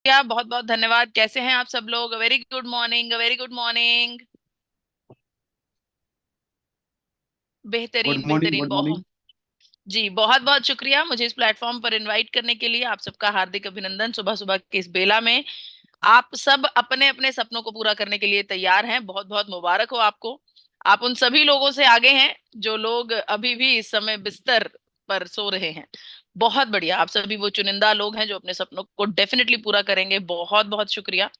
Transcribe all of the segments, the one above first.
बहुत बहुत धन्यवाद। कैसे हैं आप सब लोग? Very good morning, very good morning. Good बेहतरीन मॉर्निंग, बेहतरीन, गुड मॉर्निंग। बहुत। जी, बहुत बहुत शुक्रिया मुझे इस प्लेटफॉर्म पर इनवाइट करने के लिए। आप सबका हार्दिक अभिनंदन सुबह सुबह के इस बेला में। आप सब अपने अपने सपनों को पूरा करने के लिए तैयार हैं। बहुत बहुत मुबारक हो आपको। आप उन सभी लोगों से आगे हैं जो लोग अभी भी इस समय बिस्तर पर सो रहे हैं। बहुत बढ़िया, आप सभी वो चुनिंदा लोग हैं जो अपने सपनों को डेफिनेटली पूरा करेंगे। बहुत बहुत शुक्रिया।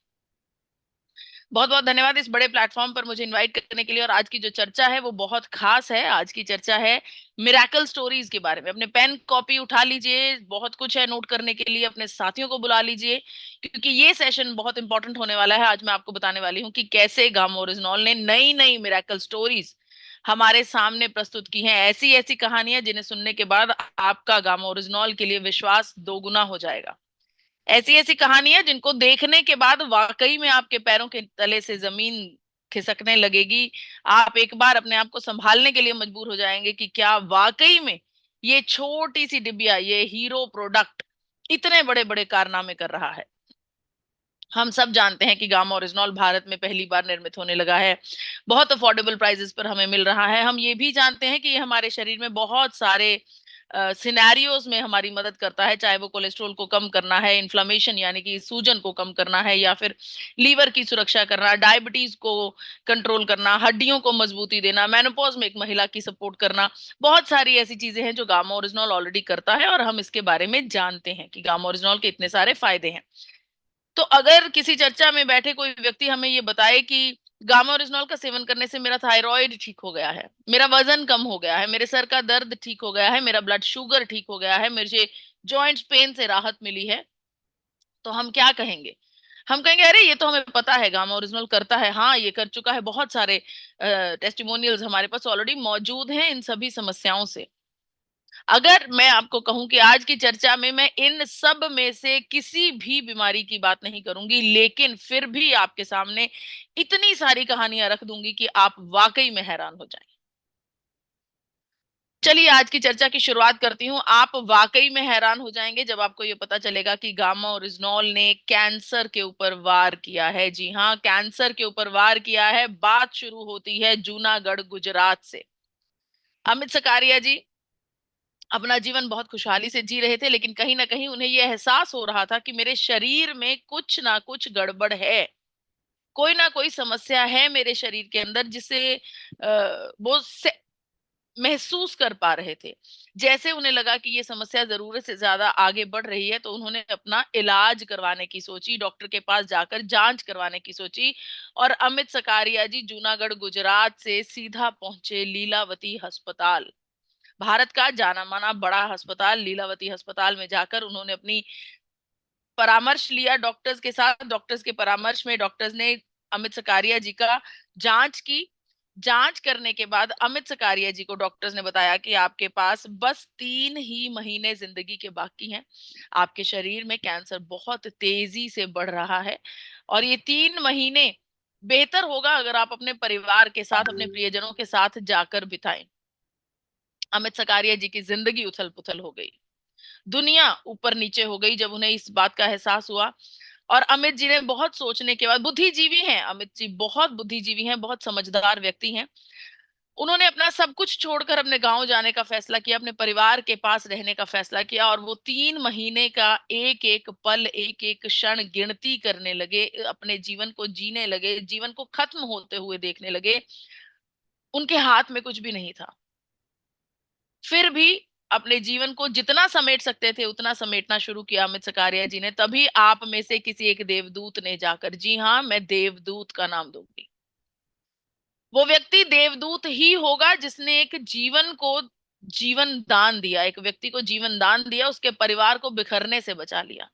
बहुत बहुत धन्यवाद इस बड़े प्लेटफॉर्म पर मुझे इनवाइट करने के लिए। और आज की जो चर्चा है वो बहुत खास है। आज की चर्चा है मिरेकल स्टोरीज के बारे में। अपने पेन कॉपी उठा लीजिए, बहुत कुछ है नोट करने के लिए। अपने साथियों को बुला लीजिए, क्योंकि ये सेशन बहुत इंपॉर्टेंट होने वाला है। आज मैं आपको बताने वाली हूँ कि कैसे गामा ओरिजिनल ने नई नई मिरेकल स्टोरीज हमारे सामने प्रस्तुत की हैं। ऐसी ऐसी कहानियां जिन्हें सुनने के बाद आपका गामा ओरिजिनल के लिए विश्वास दोगुना हो जाएगा। ऐसी ऐसी कहानियां जिनको देखने के बाद वाकई में आपके पैरों के तले से जमीन खिसकने लगेगी। आप एक बार अपने आप को संभालने के लिए मजबूर हो जाएंगे कि क्या वाकई में ये छोटी सी डिबिया, ये हीरो प्रोडक्ट इतने बड़े बड़े कारनामे कर रहा है। हम सब जानते हैं कि गामा ओरिजिनल भारत में पहली बार निर्मित होने लगा है। बहुत अफोर्डेबल प्राइसेस पर हमें मिल रहा है। हम ये भी जानते हैं कि ये हमारे शरीर में बहुत सारे सिनेरियोज में हमारी मदद करता है, चाहे वो कोलेस्ट्रॉल को कम करना है, इन्फ्लामेशन यानी कि सूजन को कम करना है, या फिर लीवर की सुरक्षा करना, डायबिटीज को कंट्रोल करना, हड्डियों को मजबूती देना, मेनोपॉज में एक महिला की सपोर्ट करना। बहुत सारी ऐसी चीजें हैं जो गामा ओरिजिनल ऑलरेडी करता है और हम इसके बारे में जानते हैं कि गामा ओरिजिनल के इतने सारे फायदे हैं। तो अगर किसी चर्चा में बैठे कोई व्यक्ति हमें ये बताए कि गामा ओरिजिनल का सेवन करने से मेरा थायराइड ठीक हो गया है, मेरा वजन कम हो गया है, मेरे सर का दर्द ठीक हो गया है, मेरा ब्लड शुगर ठीक हो गया है, मुझे जॉइंट्स पेन से राहत मिली है, तो हम क्या कहेंगे? हम कहेंगे अरे ये तो हमें पता है, गामा ओरिजिनल करता है, हाँ ये कर चुका है। बहुत सारे टेस्टिमोनियल्स हमारे पास ऑलरेडी मौजूद हैं इन सभी समस्याओं से। अगर मैं आपको कहूं कि आज की चर्चा में मैं इन सब में से किसी भी बीमारी की बात नहीं करूंगी, लेकिन फिर भी आपके सामने इतनी सारी कहानियां रख दूंगी कि आप वाकई में हैरान हो जाएं। चलिए आज की चर्चा की शुरुआत करती हूं। आप वाकई में हैरान हो जाएंगे जब आपको ये पता चलेगा कि गामा ओरिजिनल ने कैंसर के ऊपर वार किया है। जी हाँ, कैंसर के ऊपर वार किया है। बात शुरू होती है जूनागढ़ गुजरात से। अमित सकारिया जी अपना जीवन बहुत खुशहाली से जी रहे थे, लेकिन कहीं ना कहीं उन्हें यह एहसास हो रहा था कि मेरे शरीर में कुछ ना कुछ गड़बड़ है। कोई ना कोई समस्या है मेरे शरीर के अंदर जिसे वो महसूस कर पा रहे थे। जैसे उन्हें लगा कि ये समस्या जरूरत से ज्यादा आगे बढ़ रही है, तो उन्होंने अपना इलाज करवाने की सोची, डॉक्टर के पास जाकर जांच करवाने की सोची। और अमित सकारिया जी जूनागढ़ गुजरात से सीधा पहुंचे लीलावती अस्पताल। भारत का जाना माना बड़ा अस्पताल लीलावती अस्पताल में जाकर उन्होंने अपनी परामर्श लिया डॉक्टर्स के साथ। डॉक्टर्स के परामर्श में डॉक्टर्स ने अमित सकारिया जी का जांच की। जांच करने के बाद अमित सकारिया जी को डॉक्टर्स ने बताया कि आपके पास बस 3 ही महीने जिंदगी के बाकी हैं। आपके शरीर में कैंसर बहुत तेजी से बढ़ रहा है और ये 3 महीने बेहतर होगा अगर आप अपने परिवार के साथ, अपने प्रियजनों के साथ जाकर बिताएं। अमित सकारिया जी की जिंदगी उथल पुथल हो गई। दुनिया ऊपर नीचे हो गई जब उन्हें इस बात का एहसास हुआ। और अमित जी ने बहुत सोचने के बाद, बुद्धिजीवी हैं अमित जी, बहुत बुद्धिजीवी हैं, बहुत समझदार व्यक्ति हैं, उन्होंने अपना सब कुछ छोड़कर अपने गांव जाने का फैसला किया, अपने परिवार के पास रहने का फैसला किया। और वो 3 महीने का एक एक पल, एक एक क्षण गिनती करने लगे, अपने जीवन को जीने लगे, जीवन को खत्म होते हुए देखने लगे। उनके हाथ में कुछ भी नहीं था, फिर भी अपने जीवन को जितना समेट सकते थे उतना समेटना शुरू किया अमित सकारिया जी ने। तभी आप में से किसी एक देवदूत ने जाकर, जी हाँ मैं देवदूत का नाम दूंगी, वो व्यक्ति देवदूत ही होगा जिसने एक जीवन को जीवन दान दिया, एक व्यक्ति को जीवन दान दिया, उसके परिवार को बिखरने से बचा लिया।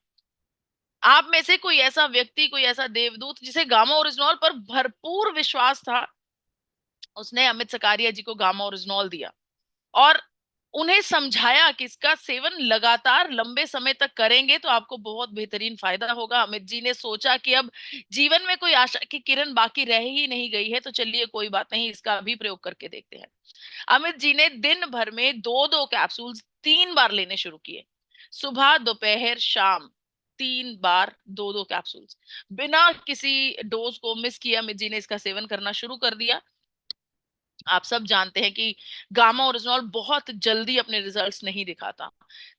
आप में से कोई ऐसा व्यक्ति, कोई ऐसा देवदूत जिसे गामा ओरिजिनल पर भरपूर विश्वास था, उसने अमित सकारिया जी को गामा ओरिजिनल दिया और उन्हें समझाया कि इसका सेवन लगातार लंबे समय तक करेंगे तो आपको बहुत बेहतरीन फायदा होगा। अमित जी ने सोचा कि अब जीवन में कोई आशा की किरण बाकी रह ही नहीं गई है, तो चलिए कोई बात नहीं, इसका भी प्रयोग करके देखते हैं। अमित जी ने दिन भर में 2-2 कैप्सूल्स 3 बार लेने शुरू किए, सुबह दोपहर शाम 3 बार 2-2 कैप्सूल्स बिना किसी डोज को मिस किए अमित जी ने इसका सेवन करना शुरू कर दिया। आप सब जानते हैं कि गामा ओरिजिनॉल बहुत जल्दी अपने रिजल्ट्स नहीं दिखाता।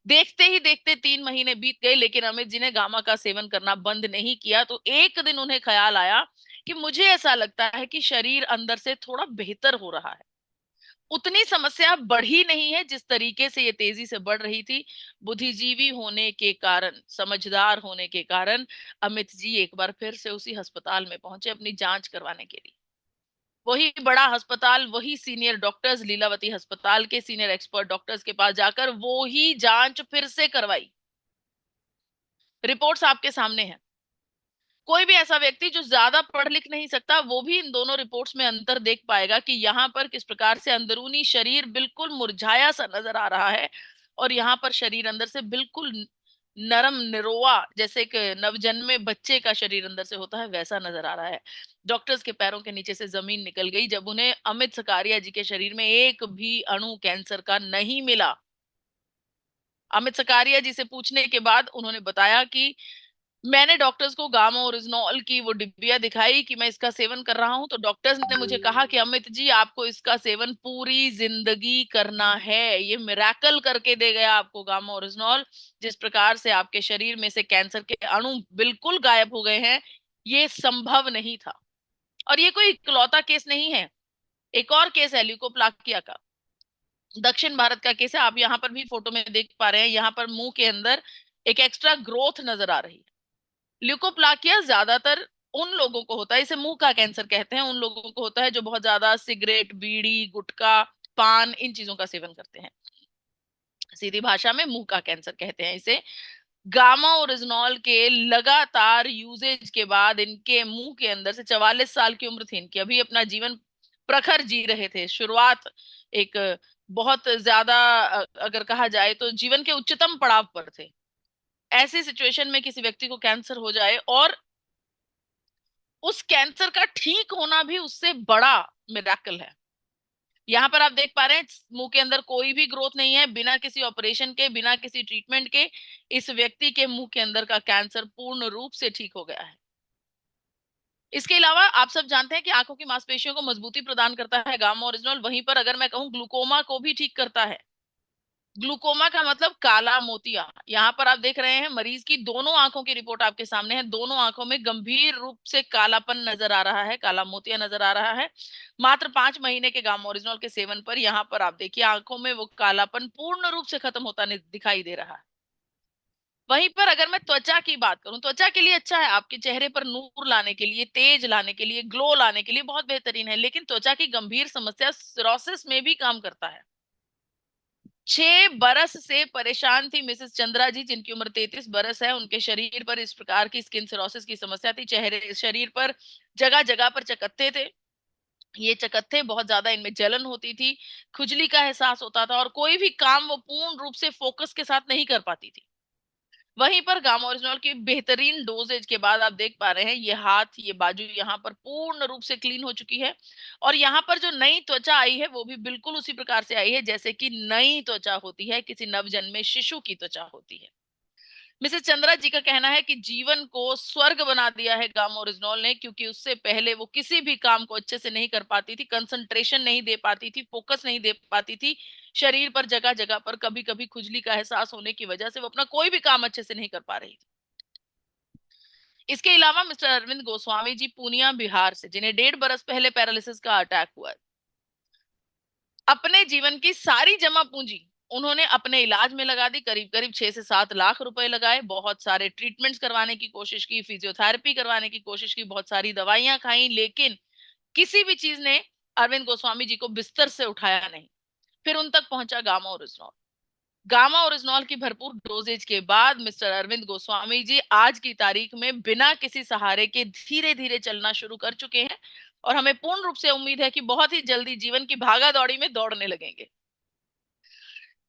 देखते ही देखते 3 महीने बीत गए, लेकिन अमित जी ने गामा का सेवन करना बंद नहीं किया। तो एक दिन उन्हें ख्याल आया कि मुझे ऐसा लगता है कि शरीर अंदर से थोड़ा बेहतर हो रहा है। उतनी समस्या बढ़ी नहीं है जिस तरीके से ये तेजी से बढ़ रही थी। बुद्धिजीवी होने के कारण, समझदार होने के कारण अमित जी एक बार फिर से उसी अस्पताल में पहुंचे अपनी जांच करवाने के लिए। वही बड़ा अस्पताल, वही सीनियर डॉक्टर्स, लीलावती अस्पताल के सीनियर एक्सपर्ट डॉक्टर्स के पास जाकर वो ही जांच फिर से करवाई। रिपोर्ट्स आपके सामने है। कोई भी ऐसा व्यक्ति जो ज्यादा पढ़ लिख नहीं सकता, वो भी इन दोनों रिपोर्ट्स में अंतर देख पाएगा कि यहाँ पर किस प्रकार से अंदरूनी शरीर बिल्कुल मुरझाया सा नजर आ रहा है और यहाँ पर शरीर अंदर से बिल्कुल नरम निरोआ, जैसे एक नवजन्मे बच्चे का शरीर अंदर से होता है वैसा नजर आ रहा है। डॉक्टर्स के पैरों के नीचे से जमीन निकल गई जब उन्हें अमित सकारिया जी के शरीर में एक भी अणु कैंसर का नहीं मिला। अमित सकारिया जी से पूछने के बाद उन्होंने बताया कि मैंने डॉक्टर्स को गामा ओरिजिनॉल की वो डिब्बियां दिखाई कि मैं इसका सेवन कर रहा हूं, तो डॉक्टर्स ने मुझे कहा कि अमित जी आपको इसका सेवन पूरी जिंदगी करना है। ये मिरेकल करके दे गया आपको गामा ओरिजिनॉल। जिस प्रकार से आपके शरीर में से कैंसर के अणु बिल्कुल गायब हो गए हैं, ये संभव नहीं था। और ये कोई इकलौता केस नहीं है। एक और केस है ल्यूकोप्लाकिया का, दक्षिण भारत का केस है। आप यहाँ पर भी फोटो में देख पा रहे हैं, यहाँ पर मुंह के अंदर एक एक्स्ट्रा ग्रोथ नजर आ रही है। ल्यूकोप्लाकिया ज्यादातर उन लोगों को होता है, इसे मुंह का कैंसर कहते हैं, उन लोगों को होता है जो बहुत ज्यादा सिगरेट, बीड़ी, गुटखा, पान, इन चीजों का सेवन करते हैं। सीधी भाषा में मुंह का कैंसर कहते हैं इसे। गामा ओरिजिनॉल के लगातार यूजेज के बाद इनके मुंह के अंदर से 44 साल की उम्र थी इनकी, अभी अपना जीवन प्रखर जी रहे थे। शुरुआत एक बहुत ज्यादा अगर कहा जाए तो जीवन के उच्चतम पड़ाव पर थे। ऐसी सिचुएशन में किसी व्यक्ति को कैंसर हो जाए और उस कैंसर का ठीक होना भी उससे बड़ा मिरेकल है। यहाँ पर आप देख पा रहे हैं मुंह के अंदर कोई भी ग्रोथ नहीं है, बिना किसी ऑपरेशन के, बिना किसी ट्रीटमेंट के इस व्यक्ति के मुंह के अंदर का कैंसर पूर्ण रूप से ठीक हो गया है। इसके अलावा आप सब जानते हैं कि आंखों की मांसपेशियों को मजबूती प्रदान करता है गामा ओरिजिनॉल। वहीं पर अगर मैं कहूं ग्लूकोमा को भी ठीक करता है। ग्लूकोमा का मतलब काला मोतिया। यहाँ पर आप देख रहे हैं मरीज की दोनों आंखों की रिपोर्ट आपके सामने है। दोनों आंखों में गंभीर रूप से कालापन नजर आ रहा है, काला मोतिया नजर आ रहा है। मात्र 5 महीने के गामा ओरिजिनॉल के सेवन पर यहाँ पर आप देखिए आंखों में वो कालापन पूर्ण रूप से खत्म होता दिखाई दे रहा है। वहीं पर अगर मैं त्वचा की बात करूं, त्वचा के लिए अच्छा है, आपके चेहरे पर नूर लाने के लिए, तेज लाने के लिए, ग्लो लाने के लिए बहुत बेहतरीन है। लेकिन त्वचा की गंभीर समस्या सिरोसिस में भी काम करता है। 6 बरस से परेशान थी मिसेस चंद्रा जी, जिनकी उम्र 33 बरस है। उनके शरीर पर इस प्रकार की स्किन सिरोसिस की समस्या थी। चेहरे, शरीर पर जगह जगह पर चकत्ते थे। ये चकत्ते बहुत ज्यादा, इनमें जलन होती थी, खुजली का एहसास होता था और कोई भी काम वो पूर्ण रूप से फोकस के साथ नहीं कर पाती थी। वहीं पर गामा ओरिजिनॉल की बेहतरीन डोजेज के बाद आप देख पा रहे हैं ये हाथ, ये बाजू यहाँ पर पूर्ण रूप से क्लीन हो चुकी है। और यहाँ पर जो नई त्वचा आई है वो भी बिल्कुल उसी प्रकार से आई है जैसे कि नई त्वचा होती है, किसी नवजन्मे शिशु की त्वचा होती है। मिसेस चंद्रा जी का कहना है कि जीवन को स्वर्ग बना दिया है गामा ओरिजिनॉल ने, क्योंकि उससे पहले वो किसी भी काम को अच्छे से नहीं कर पाती थी, कंसंट्रेशन नहीं दे पाती थी, फोकस नहीं दे पाती थी। शरीर पर जगह जगह पर कभी कभी खुजली का एहसास होने की वजह से वो अपना कोई भी काम अच्छे से नहीं कर पा रही थी। इसके अलावा मिस्टर अरविंद गोस्वामी जी पूनिया बिहार से, जिन्हें 1.5 बरस पहले पैरालिसिस का अटैक हुआ, अपने जीवन की सारी जमा पूंजी उन्होंने अपने इलाज में लगा दी। करीब करीब 6 से 7 लाख रुपए लगाए, बहुत सारे ट्रीटमेंट्स करवाने की कोशिश की, फिजियोथेरेपी करवाने की कोशिश की, बहुत सारी दवाइयां खाई, लेकिन किसी भी चीज ने अरविंद गोस्वामी जी को बिस्तर से उठाया नहीं। फिर उन तक पहुंचा गामा ओरिजिनॉल। गामा ओरिजिनॉल की भरपूर डोजेज के बाद मिस्टर अरविंद गोस्वामी जी आज की तारीख में बिना किसी सहारे के धीरे धीरे चलना शुरू कर चुके हैं और हमें पूर्ण रूप से उम्मीद है कि बहुत ही जल्दी जीवन की भागा दौड़ी में दौड़ने लगेंगे।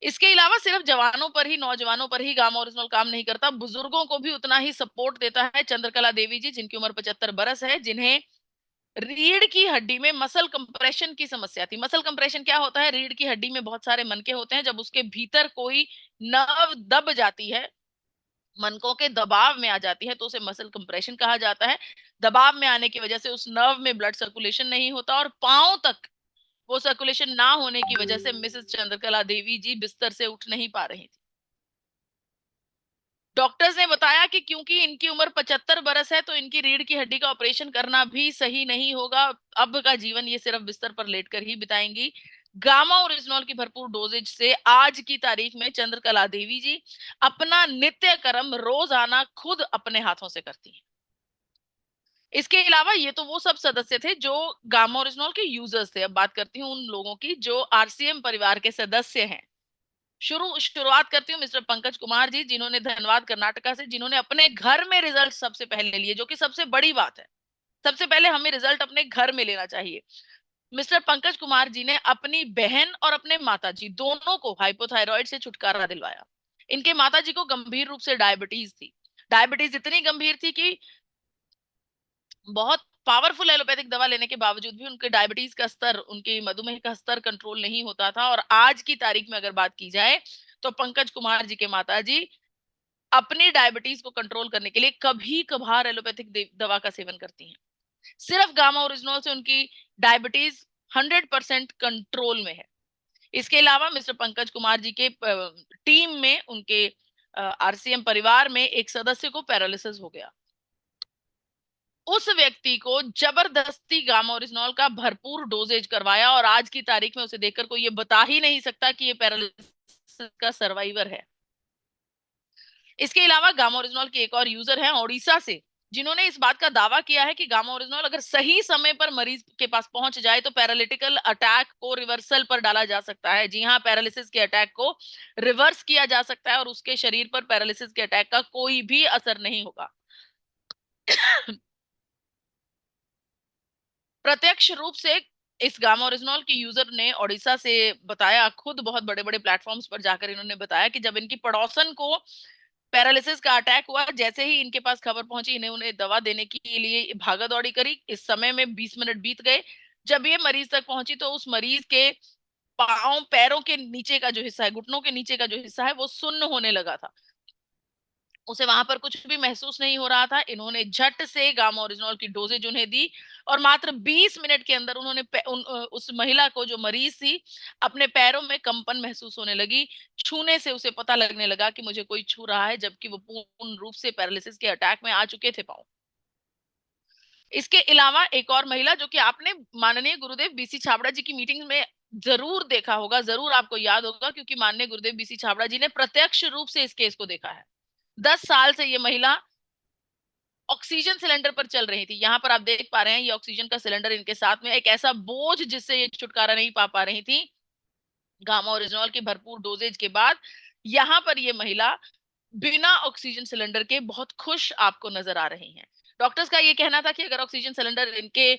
इसके अलावा सिर्फ जवानों पर ही, नौजवानों पर ही गामा ओरिजिनल काम नहीं करता, बुजुर्गों को भी उतना ही सपोर्ट देता है। चंद्रकला देवी जी, जिनकी उम्र 75 बरस है, जिन्हें रीढ़ की हड्डी में मसल कंप्रेशन की समस्या थी। मसल कंप्रेशन क्या होता है? रीढ़ की हड्डी में बहुत सारे मनके होते हैं, जब उसके भीतर कोई नर्व दब जाती है मनकों के दबाव में आ जाती है तो उसे मसल कंप्रेशन कहा जाता है। दबाव में आने की वजह से उस नर्व में ब्लड सर्कुलेशन नहीं होता और पांव तक वो सर्कुलेशन ना होने की वजह से मिसेस चंद्रकला देवी जी बिस्तर से उठ नहीं पा रही थी। डॉक्टर्स ने बताया कि क्योंकि इनकी उम्र 75 बरस है तो इनकी रीढ़ की हड्डी का ऑपरेशन करना भी सही नहीं होगा। अब का जीवन ये सिर्फ बिस्तर पर लेटकर ही बिताएंगी। गामा ओरिजिनॉल की भरपूर डोजेज से आज की तारीख में चंद्रकला देवी जी अपना नित्य कर्म रोजाना खुद अपने हाथों से करती हैं। इसके अलावा ये तो वो सब सदस्य थे जो गामा ओरिजिनॉल के यूजर्स थे। अब बात करती हूँ उन लोगों की जो आरसीएम परिवार के सदस्य हैं। शुरुआत करती हूँ मिस्टर पंकज कुमार जी, जिन्होंने धनबाद कर्नाटका से, जिन्होंने अपने घर में रिजल्ट सबसे पहले लिए, जो कि सबसे बड़ी बात है। सबसे पहले हमें रिजल्ट अपने घर में लेना चाहिए। मिस्टर पंकज कुमार जी ने अपनी बहन और अपने माताजी दोनों को हाइपोथायराइड से छुटकारा दिलवाया। इनके माताजी को गंभीर रूप से डायबिटीज थी। डायबिटीज इतनी गंभीर थी कि बहुत पावरफुल एलोपैथिक दवा लेने के बावजूद भी उनके डायबिटीज का स्तर, उनके मधुमेह का स्तर कंट्रोल नहीं होता था। और आज की तारीख में अगर बात की जाए तो पंकज कुमार जी के माता जी अपनी डायबिटीज को कंट्रोल करने के लिए कभी कभार एलोपैथिक दवा का सेवन करती हैं। सिर्फ गामा ओरिजिनल से उनकी डायबिटीज 100% कंट्रोल में है। इसके अलावा मिस्टर पंकज कुमार जी के टीम में, उनके आरसीएम परिवार में एक सदस्य को पैरालिसिस हो गया। उस व्यक्ति को जबरदस्ती गामा ओरिजिनॉल का भरपूर डोजेज करवाया और आज की तारीख में उसे देखकर कोई ये बता ही नहीं सकता कि ये पैरालिसिस का सर्वाइवर है। इसके अलावा गामा ओरिजिनॉल के एक और यूजर हैं ओडिशा से, जिन्होंने इस बात का दावा किया है कि गामा ओरिजिनॉल अगर सही समय पर मरीज के पास पहुंच जाए तो पैरालिटिकल अटैक को रिवर्सल पर डाला जा सकता है। जी हाँ, पैरालिसिस के अटैक को रिवर्स किया जा सकता है और उसके शरीर पर पैरालिसिस के अटैक का कोई भी असर नहीं होगा। प्रत्यक्ष रूप से इस गामा ओरिजिनॉल की यूजर ने ओडिशा से बताया, खुद बहुत बड़े बड़े प्लेटफॉर्म्स पर जाकर इन्होंने बताया कि जब इनकी पड़ोसन को पैरालिसिस का अटैक हुआ, जैसे ही इनके पास खबर पहुंची, इन्हें उन्हें दवा देने के लिए भागा दौड़ी करी। इस समय में 20 मिनट बीत गए। जब ये मरीज तक पहुंची तो उस मरीज के पांव, पैरों के नीचे का जो हिस्सा है, घुटनों के नीचे का जो हिस्सा है, वो सुन्न होने लगा था। उसे वहां पर कुछ भी महसूस नहीं हो रहा था। इन्होंने झट से गामा ओरिजिनॉल की डोजेज उन्हें दी और मात्र 20 मिनट के अंदर उन्होंने उस महिला को, जो मरीज थी, अपने पैरों में कंपन महसूस होने लगी। छूने से उसे पता लगने लगा कि मुझे कोई छू रहा है, जबकि वो पूर्ण रूप से पैरालिसिस के अटैक में आ चुके थे पांव। इसके अलावा एक और महिला, जो कि आपने माननीय गुरुदेव बीसी छाबड़ा जी की मीटिंग में जरूर देखा होगा, जरूर आपको याद होगा, क्योंकि माननीय गुरुदेव बीसी छाबड़ा जी ने प्रत्यक्ष रूप से इस केस को देखा है। 10 साल से ये महिला ऑक्सीजन सिलेंडर पर चल रही थी। यहाँ पर आप देख पा रहे हैं ये ऑक्सीजन का सिलेंडर इनके साथ में, एक ऐसा बोझ जिससे ये छुटकारा नहीं पा रही थी। गामा ओरिजिनॉल की भरपूर डोजेज के बाद यहाँ पर ये महिला बिना ऑक्सीजन सिलेंडर के बहुत खुश आपको नजर आ रही हैं। डॉक्टर्स का ये कहना था कि अगर ऑक्सीजन सिलेंडर इनके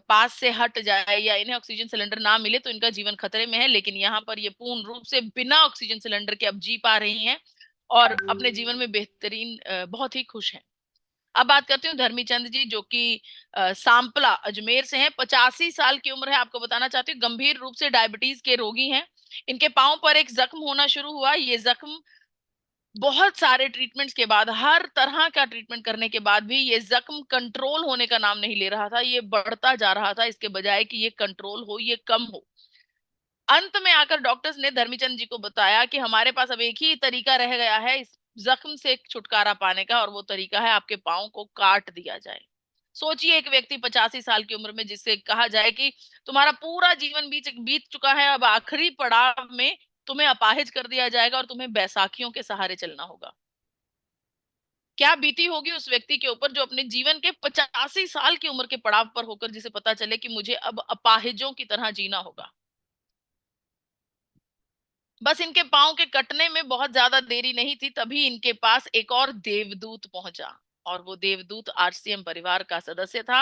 पास से हट जाए या इन्हें ऑक्सीजन सिलेंडर ना मिले तो इनका जीवन खतरे में है, लेकिन यहाँ पर ये पूर्ण रूप से बिना ऑक्सीजन सिलेंडर के अब जी पा रही हैं और अपने जीवन में बेहतरीन, बहुत ही खुश हैं। अब बात करती हूँ धर्मी चंद जी, जो कि सांपला अजमेर से हैं। 85 साल की उम्र है। आपको बताना चाहती हूँ गंभीर रूप से डायबिटीज के रोगी हैं। इनके पांव पर एक जख्म होना शुरू हुआ। ये जख्म बहुत सारे ट्रीटमेंट्स के बाद, हर तरह का ट्रीटमेंट करने के बाद भी ये जख्म कंट्रोल होने का नाम नहीं ले रहा था। ये बढ़ता जा रहा था, इसके बजाय कि ये कंट्रोल हो, ये कम हो। अंत में आकर डॉक्टर्स ने धर्मीचंद जी को बताया कि हमारे पास अब एक ही तरीका रह गया है इस जख्म से छुटकारा पाने का, और वो तरीका है आपके पाँव को काट दिया जाए। सोचिए, एक व्यक्ति 85 साल की उम्र में, जिससे कहा जाए कि तुम्हारा पूरा जीवन बीत बीत चुका है, अब आखिरी पड़ाव में तुम्हें अपाहिज कर दिया जाएगा और तुम्हें बैसाखियों के सहारे चलना होगा। क्या बीती होगी उस व्यक्ति के ऊपर जो अपने जीवन के 85 साल की उम्र के पड़ाव पर होकर जिसे पता चले कि मुझे अब अपाहिजों की तरह जीना होगा। बस इनके पांव के कटने में बहुत ज्यादा देरी नहीं थी, तभी इनके पास एक और देवदूत पहुंचा, और वो देवदूत आरसीएम परिवार का सदस्य था।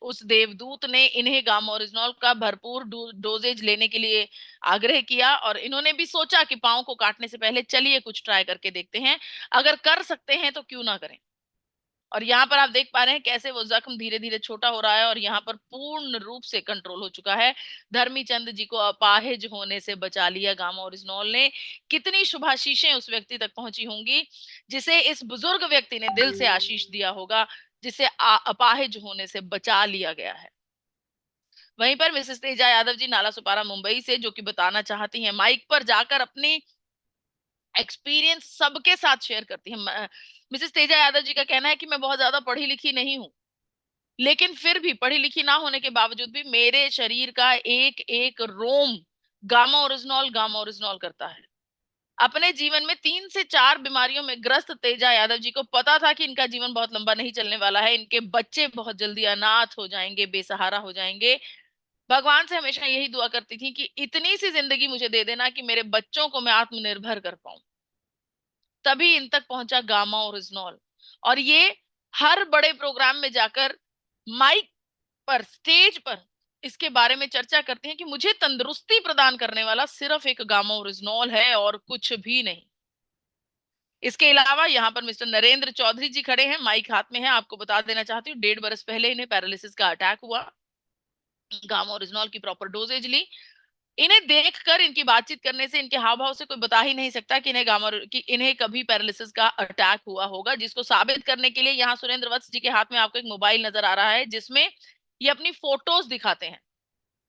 उस देवदूत ने इन्हें गामा ओरिजिनॉल का भरपूर डोजेज लेने के लिए आग्रह किया और इन्होंने भी सोचा कि पांव को काटने से पहले चलिए कुछ ट्राई करके देखते हैं, अगर कर सकते हैं तो क्यों ना करें। और यहाँ पर आप देख पा रहे हैं कैसे वो जख्म धीरे धीरे छोटा हो रहा है और यहाँ पर पूर्ण रूप से कंट्रोल हो चुका है। धर्मीचंद जी को अपाहिज होने से बचा लिया गामा ओरिजिनॉल ने। कितनी शुभाशीषें उस व्यक्ति तक पहुंची होंगी जिसे इस बुजुर्ग व्यक्ति ने दिल से आशीष दिया होगा, जिसे अपाहिज होने से बचा लिया गया है। वहीं पर मिसेस तेजा यादव जी नाला सुपारा मुंबई से, जो कि बताना चाहती हैं, माइक पर जाकर अपनी एक्सपीरियंस सबके साथ शेयर करती हैं। मिसेस तेजा यादव जी का कहना है कि मैं बहुत ज्यादा पढ़ी लिखी नहीं हूं, लेकिन फिर भी पढ़ी लिखी ना होने के बावजूद भी मेरे शरीर का एक एक रोम गामा ओरिजिनॉल करता है। अपने जीवन में 3 से 4 बीमारियों में ग्रस्त तेजा यादव जी को पता था कि इनका जीवन बहुत लंबा नहीं चलने वाला है, इनके बच्चे बहुत जल्दी अनाथ हो जाएंगे, बेसहारा हो जाएंगे। भगवान से हमेशा यही दुआ करती थी कि इतनी सी जिंदगी मुझे दे देना कि मेरे बच्चों को मैं आत्मनिर्भर कर पाऊं। तभी इन तक पहुंचा गामा ओरिजिनॉल। और ये हर बड़े प्रोग्राम में जाकर माइक पर, स्टेज पर इसके बारे में चर्चा करती हैं कि मुझे तंदुरुस्ती प्रदान करने वाला सिर्फ एक गामा ओरिजिनॉल है और कुछ भी नहीं। इसके अलावा यहाँ पर मिस्टर नरेंद्र चौधरी जी खड़े हैं, माइक हाथ में है। आपको बता देना चाहती हूँ 1.5 बरस पहले इन्हें पैरालिसिस का अटैक हुआ, गामा ओरिजिनॉल की प्रॉपर डोजेज ली। इन्हें देखकर, इनकी बातचीत करने से, इनके हाव भाव से कोई बता ही नहीं सकता कि इन्हें कभी पैरालिसिस का अटैक हुआ होगा। जिसको साबित करने के लिए यहाँ सुरेंद्र वत्स जी के हाथ में आपको एक मोबाइल नजर आ रहा है जिसमें ये अपनी फोटोज दिखाते हैं।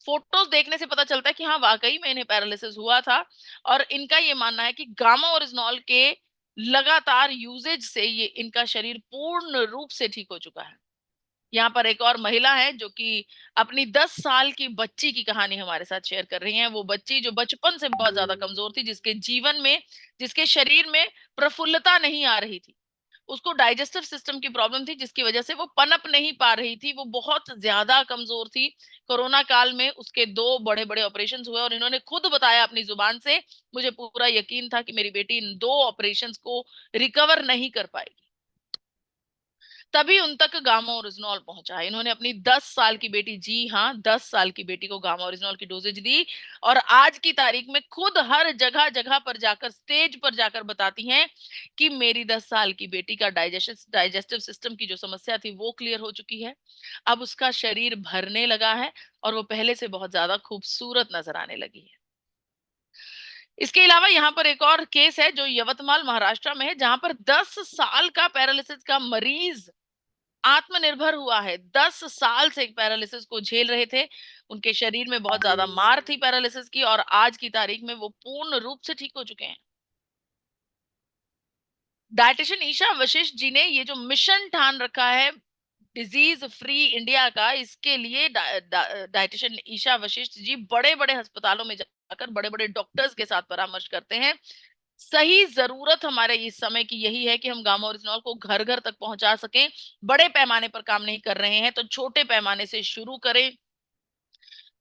फोटोज देखने से पता चलता है कि हाँ वाकई में इन्हें पैरालिसिस हुआ था। और इनका ये मानना है कि गामा ओरिजिनॉल के लगातार यूजेज से ये इनका शरीर पूर्ण रूप से ठीक हो चुका है। यहाँ पर एक और महिला है जो कि अपनी 10 साल की बच्ची की कहानी हमारे साथ शेयर कर रही हैं। वो बच्ची जो बचपन से बहुत ज्यादा कमजोर थी, जिसके जीवन में, जिसके शरीर में प्रफुल्लता नहीं आ रही थी, उसको डाइजेस्टिव सिस्टम की प्रॉब्लम थी जिसकी वजह से वो पनप नहीं पा रही थी, वो बहुत ज्यादा कमजोर थी। कोरोना काल में उसके 2 बड़े-बड़े ऑपरेशंस हुए और इन्होंने खुद बताया अपनी जुबान से, मुझे पूरा यकीन था कि मेरी बेटी इन 2 ऑपरेशंस को रिकवर नहीं कर पाएगी। तभी उन तक गामा ओरिजिनॉल पहुंचा। इन्होंने अपनी 10 साल की बेटी, जी हाँ 10 साल की बेटी को गामा ओरिजिनॉल की डोजेज दी और आज की तारीख में खुद हर जगह जगह पर जाकर, स्टेज पर जाकर बताती हैं कि मेरी 10 साल की बेटी का डाइजेस्टिव सिस्टम की जो समस्या थी वो क्लियर हो चुकी है। अब उसका शरीर भरने लगा है और वो पहले से बहुत ज्यादा खूबसूरत नजर आने लगी है। इसके अलावा यहाँ पर एक और केस है जो यवतमाल महाराष्ट्र में है, जहां पर 10 साल का पैरालिसिस का मरीज आत्मनिर्भर हुआ है। 10 साल से एक पैरालिसिस को झेल रहे थे, उनके शरीर में बहुत ज्यादा मार थी पैरालिसिस की और आज की तारीख में वो पूर्ण रूप से ठीक हो चुके हैं। डायटिशियन ईशा वशिष्ठ जी ने ये जो मिशन ठान रखा है डिजीज फ्री इंडिया का, इसके लिए डायटिशियन ईशा वशिष्ठ जी बड़े बड़े अस्पतालों में जाकर बड़े बड़े डॉक्टर्स के साथ परामर्श करते हैं। सही जरूरत हमारे इस समय की यही है कि हम गामा ओरिजिनॉल को घर घर तक पहुंचा सकें। बड़े पैमाने पर काम नहीं कर रहे हैं तो छोटे पैमाने से शुरू करें।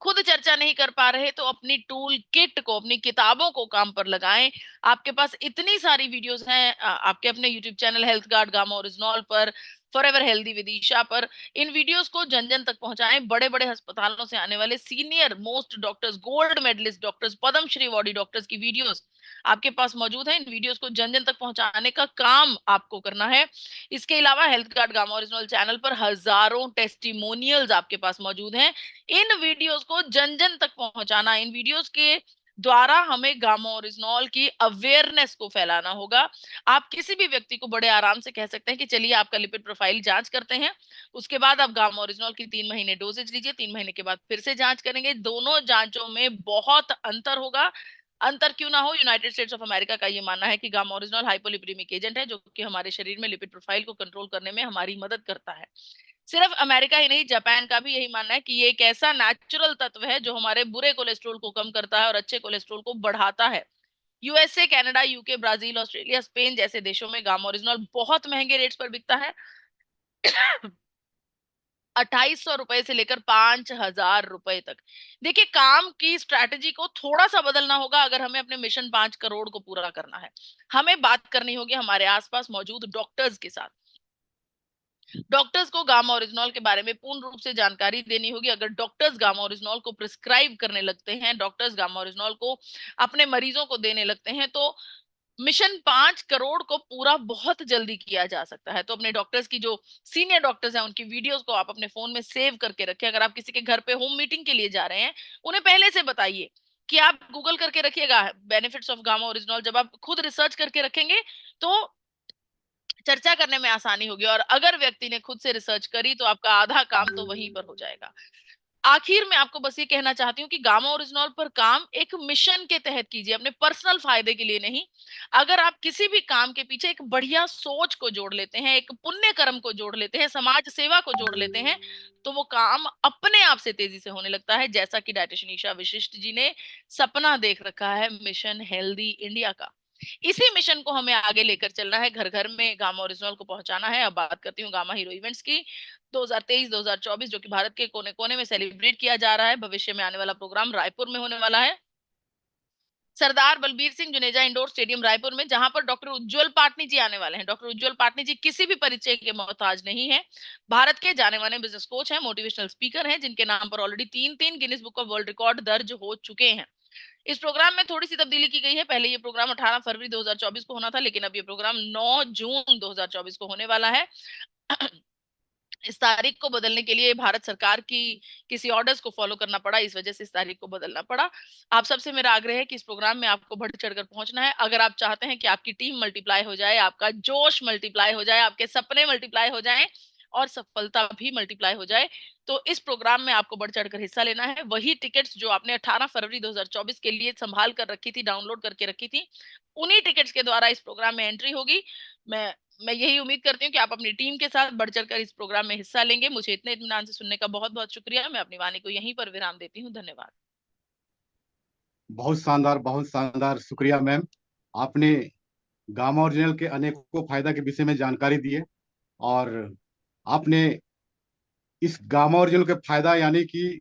खुद चर्चा नहीं कर पा रहे तो अपनी टूल किट को, अपनी किताबों को काम पर लगाएं। आपके पास इतनी सारी वीडियोस हैं, आपके अपने YouTube channel health guard gamma oryzanol पर, फॉरएवर हेल्दी विद ईशा पर, इन वीडियोस को जन जन तक पहुंचाएं। बड़े बड़े अस्पतालों से आने वाले senior most doctors, gold medalist doctors, Padmashri awardee doctors की वीडियोस आपके पास मौजूद है। इन वीडियोस को जन जन तक पहुंचाने का काम आपको करना है। इसके अलावा health guard gamma original channel पर हजारों टेस्टिमोनियल्स आपके पास मौजूद हैं। इन वीडियोस को जन जन तक पहुंचाना, इन वीडियोस के द्वारा हमें गामा ओरिजिनॉल की अवेयरनेस को फैलाना होगा। आप किसी भी व्यक्ति को बड़े आराम से कह सकते हैं कि चलिए आपका लिपिड प्रोफाइल जांच करते हैं, उसके बाद आप गामा ओरिजिनॉल की 3 महीने डोजेज लीजिए, 3 महीने के बाद फिर से जांच करेंगे। दोनों जांचों में बहुत अंतर होगा। अंतर क्यों ना हो, यूनाइटेड स्टेट्स ऑफ अमेरिका का ये मानना है कि गामा ओरिजिनॉल हाइपोलिपिडेमिक एजेंट है जो कि हमारे शरीर में लिपिड प्रोफाइल को कंट्रोल करने में हमारी मदद करता है। सिर्फ अमेरिका ही नहीं, जापान का भी यही मानना है कि ये एक ऐसा नेचुरल तत्व है जो हमारे बुरे कोलेस्ट्रॉल को कम करता है और अच्छे कोलेस्ट्रॉल को बढ़ाता है। USA, Canada, UK, Brazil, Australia, Spain जैसे देशों में गामा ओरिजिनॉल बहुत महंगे रेट्स पर बिकता है। 2800 रुपए से लेकर 5000 रुपए तक। देखिए, काम की स्ट्रैटेजी को थोड़ा सा बदलना होगा अगर हमें अपने मिशन 5 करोड़ को पूरा करना है। हमें बात करनी होगी हमारे आसपास मौजूद डॉक्टर्स के साथ। डॉक्टर्स को गामा ओरिजिनॉल के बारे में पूर्ण रूप से जानकारी देनी होगी। अगर डॉक्टर्स गामा ओरिजिनॉल को प्रिस्क्राइब करने लगते हैं, डॉक्टर्स गामा ओरिजिनॉल को अपने मरीजों को देने लगते हैं, तो मिशन 5 करोड़ को पूरा बहुत जल्दी किया जा सकता है। तो अपने डॉक्टर्स की, जो सीनियर डॉक्टर्स हैं, उनकी वीडियोस को आप अपने फोन में सेव करके रखें। अगर आप किसी के घर पे होम मीटिंग के लिए जा रहे हैं, उन्हें पहले से बताइए कि आप गूगल करके रखिएगा बेनिफिट्स ऑफ गामा ओरिजिनॉल। जब आप खुद रिसर्च करके रखेंगे तो चर्चा करने में आसानी होगी, और अगर व्यक्ति ने खुद से रिसर्च करी तो आपका आधा काम तो वहीं पर हो जाएगा। आखिर में आपको बस ये कहना चाहती हूँ कि गामा ओरिजिनॉल पर काम एक मिशन के तहत कीजिए, अपने पर्सनल फायदे के लिए नहीं। अगर आप किसी भी काम के पीछे एक बढ़िया सोच को जोड़ लेते हैं, एक पुण्य कर्म को जोड़ लेते हैं, समाज सेवा को जोड़ लेते हैं, तो वो काम अपने आप से तेजी से होने लगता है, जैसा कि डायटिशियन ईशा विशिष्ट जी ने सपना देख रखा है मिशन हेल्दी इंडिया का। इसी मिशन को हमें आगे लेकर चलना है, घर घर में गामा ओरिजिनल को पहुंचाना है। अब बात करती हूँ गामा हीरो इवेंट्स की। 2023-2024 जो कि भारत के कोने कोने में सेलिब्रेट किया जा रहा है। भविष्य में आने वाला प्रोग्राम रायपुर में होने वाला है, सरदार बलबीर सिंह जुनेजा इंडोर स्टेडियम रायपुर में, जहां पर डॉक्टर उज्जवल पाटनी जी आने वाले हैं। डॉक्टर उज्जवल पाटनी जी किसी भी परिचय के मोहताज नहीं है। भारत के जाने माने बिजनेस कोच हैं, मोटिवेशनल स्पीकर हैं, जिनके नाम पर already 3-3 Guinness book of world record दर्ज हो चुके हैं। इस प्रोग्राम में थोड़ी सी तब्दीली की गई है। पहले ये प्रोग्राम 18 फरवरी 2024 को होना था, लेकिन अब ये प्रोग्राम 9 जून 2024 को होने वाला है। इस तारीख को बदलने के लिए भारत सरकार की किसी ऑर्डर्स को फॉलो करना पड़ा, इस वजह से इस तारीख को बदलना पड़ा। आप सबसे मेरा आग्रह है कि इस प्रोग्राम में आपको बढ़ चढ़कर पहुंचना है। अगर आप चाहते हैं कि आपकी टीम मल्टीप्लाई हो जाए, आपका जोश मल्टीप्लाई हो जाए, आपके सपने मल्टीप्लाई हो जाएं और सफलता भी मल्टीप्लाई हो जाए, तो इस प्रोग्राम में आपको बढ़ चढ़कर हिस्सा लेना है। वही टिकट्स जो आपने 18 फरवरी 2024 के लिए संभाल कर रखी थी, डाउनलोड करके रखी थी, उन्हीं टिकट्स के द्वारा इस प्रोग्राम में एंट्री होगी। मैं मैं यही उम्मीद करती हूँ कि आप अपनी टीम के साथ बढ़ चढ़कर इस प्रोग्राम में हिस्सा लेंगे। मुझे इतने इत्मीनान से सुनने का बहुत बहुत शुक्रिया। मैं अपनी वाणी को यहीं पर विराम देती हूँ। धन्यवाद। बहुत शानदार, शुक्रिया मैम। आपने गामा ओरिजिनल के अनेकों फायदा के विषय में जानकारी दी है, और आपने इस गामा ओरिजिनल के फायदा यानी कि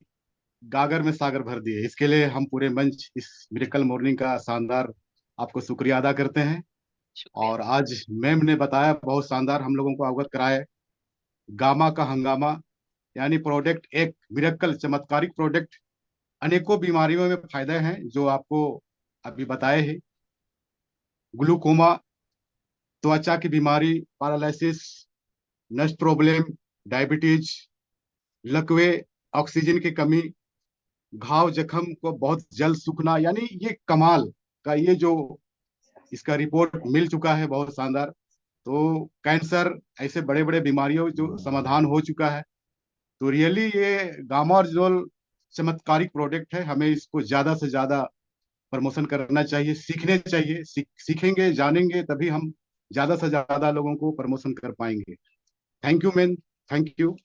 गागर में सागर भर दिए। इसके लिए हम पूरे मंच इस मिरेकल मॉर्निंग का शानदार आपको शुक्रिया अदा करते हैं। शुक्रिया। और आज मैम ने बताया, बहुत शानदार हम लोगों को अवगत कराया, गामा का हंगामा यानी प्रोडक्ट एक मिरेकल चमत्कारिक प्रोडक्ट, अनेकों बीमारियों में फायदे हैं जो आपको अभी बताए हैं। ग्लूकोमा, त्वचा की बीमारी, पैरालिसिस, नस प्रॉब्लम, डायबिटीज, लकवे, ऑक्सीजन की कमी, घाव जख्म को बहुत जल्द सूखना, यानी ये कमाल का, ये जो इसका रिपोर्ट मिल चुका है बहुत शानदार। तो कैंसर, ऐसे बड़े बड़े बीमारियों जो समाधान हो चुका है। तो रियली ये गामार्जोल चमत्कारिक प्रोडक्ट है। हमें इसको ज्यादा से ज्यादा प्रमोशन करना चाहिए, सीखने चाहिए। सीखेंगे, जानेंगे, तभी हम ज्यादा से ज्यादा लोगों को प्रमोशन कर पाएंगे। Thank you man, thank you.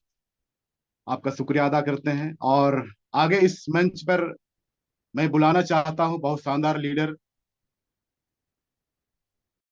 आपका शुक्रिया अदा करते हैं। और आगे इस मंच पर मैं बुलाना चाहता हूं बहुत शानदार लीडर